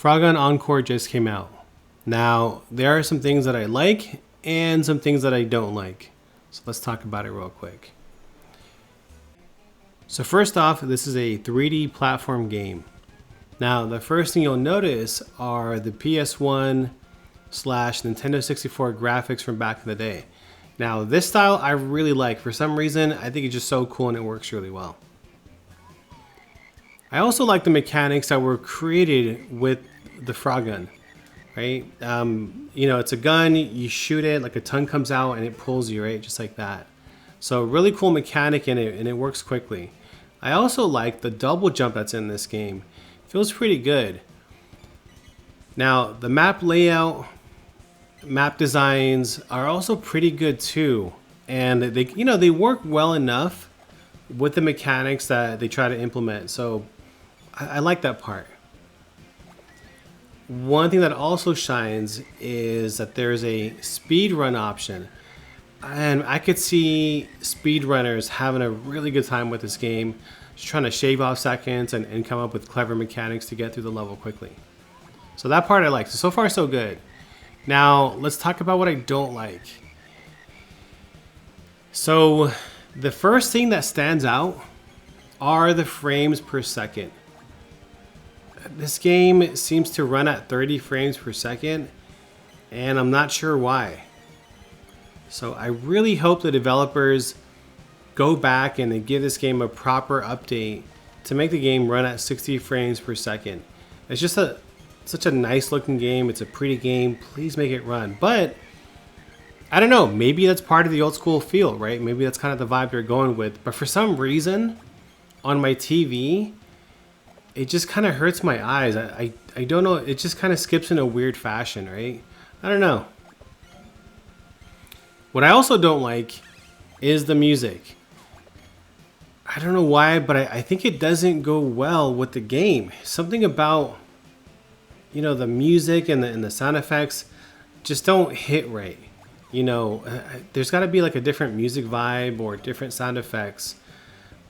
Frogun Encore just came out. Now, there are some things that I like and some things that I don't like. So let's talk about it real quick. So first off, this is a 3D platform game. Now, the first thing you'll notice are the PS1 / Nintendo 64 graphics from back in the day. Now, this style I really like. For some reason, I think it's just so cool and it works really well. I also like the mechanics that were created with the Frogun, right? You know, it's a gun, you shoot it, like a tongue comes out and it pulls you, right? Just like that. So really cool mechanic in it, and it works quickly. I also like the double jump that's in this game. Feels pretty good. Now, the map layout, map designs are also pretty good too. And they work well enough with the mechanics that they try to implement. So I like that part. One thing that also shines is that there's a speed run option. And I could see speedrunners having a really good time with this game, just trying to shave off seconds and come up with clever mechanics to get through the level quickly. So that part I like. So far so good. Now let's talk about what I don't like. So the first thing that stands out are the frames per second. This game seems to run at 30 frames per second, and I'm not sure why. So I really hope the developers go back and they give this game a proper update to make the game run at 60 frames per second. It's just such a nice looking game. It's a pretty game. Please make it run. But I don't know, maybe that's part of the old school feel, right? Maybe that's kind of the vibe they're going with. But for some reason on my TV, it just kind of hurts my eyes. I don't know. It just kind of skips in a weird fashion, right? I don't know. What I also don't like is the music. I don't know why, but I think it doesn't go well with the game. Something about, you know, the music and the sound effects just don't hit right. You know, there's got to be like a different music vibe or different sound effects.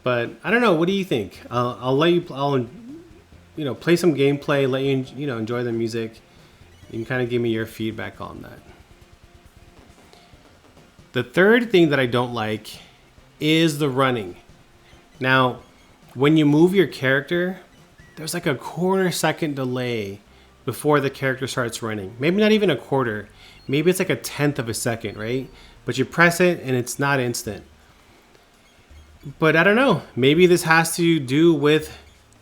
But I don't know. What do you think? I'll let you. I'll play some gameplay. Let you enjoy the music. You can kind of give me your feedback on that. The third thing that I don't like is the running. Now, when you move your character, there's like a quarter second delay before the character starts running. Maybe not even a quarter. Maybe it's like a tenth of a second, right? But you press it and it's not instant. But I don't know. Maybe this has to do with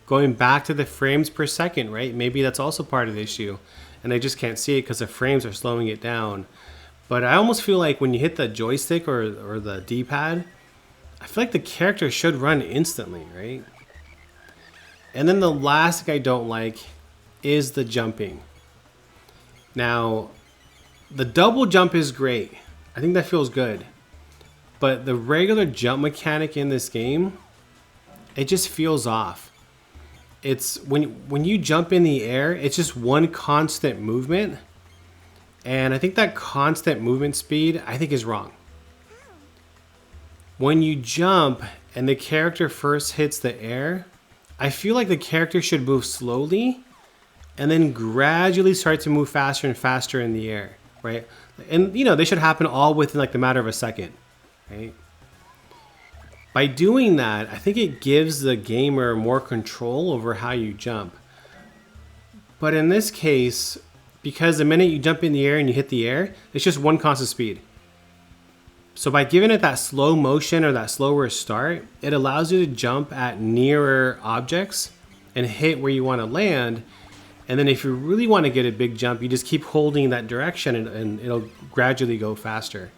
going back to the frames per second, right? Maybe that's also part of the issue. And I just can't see it because the frames are slowing it down. But I almost feel like when you hit the joystick or the D-pad, I feel like the character should run instantly, right? And then the last thing I don't like is the jumping. Now, the double jump is great. I think that feels good. But the regular jump mechanic in this game, it just feels off. It's when you jump in the air, it's just one constant movement. And I think that constant movement speed, I think is wrong. When you jump and the character first hits the air, I feel like the character should move slowly and then gradually start to move faster and faster in the air, right? And they should happen all within like the matter of a second, right? By doing that, I think it gives the gamer more control over how you jump. But in this case, because the minute you jump in the air and you hit the air, it's just one constant speed. So by giving it that slow motion or that slower start, it allows you to jump at nearer objects and hit where you want to land. And then if you really want to get a big jump, you just keep holding that direction and it'll gradually go faster.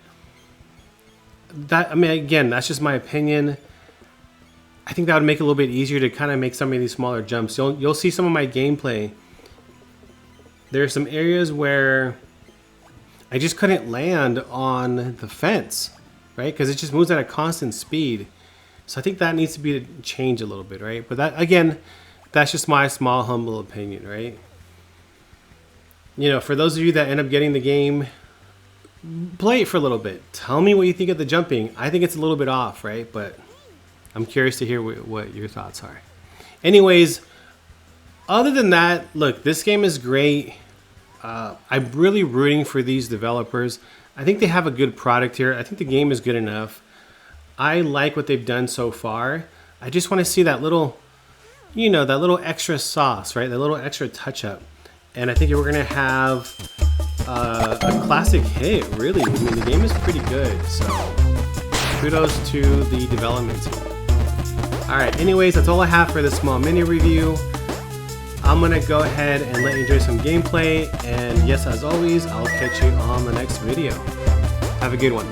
Again, that's just my opinion. I think that would make it a little bit easier to kind of make some of these smaller jumps. You'll see some of my gameplay. There are some areas where I just couldn't land on the fence, right? Because it just moves at a constant speed. So I think that needs to be changed a little bit, right? But that, again, that's just my small, humble opinion, right? For those of you that end up getting the game, play it for a little bit. Tell me what you think of the jumping. I think it's a little bit off, right? But I'm curious to hear what your thoughts are. Anyways, Other than that, look, this game is great. I'm really rooting for these developers. I think they have a good product here. I think the game is good enough. I like what they've done so far. I just want to see that little, you know, that little extra sauce, right? That little extra touch up. And I think we're going to have a classic hit, really. I mean, the game is pretty good. So kudos to the development team. All right, anyways, that's all I have for this small mini review. I'm gonna go ahead and let you enjoy some gameplay, and yes, as always, I'll catch you on the next video. Have a good one.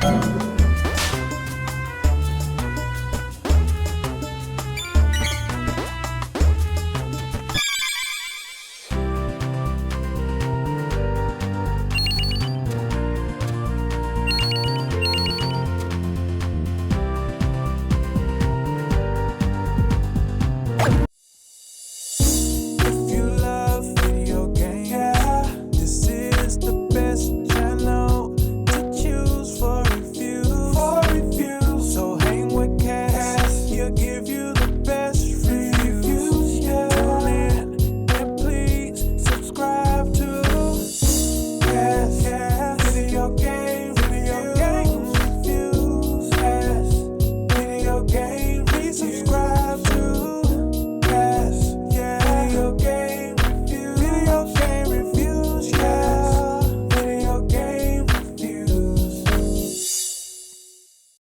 Bye.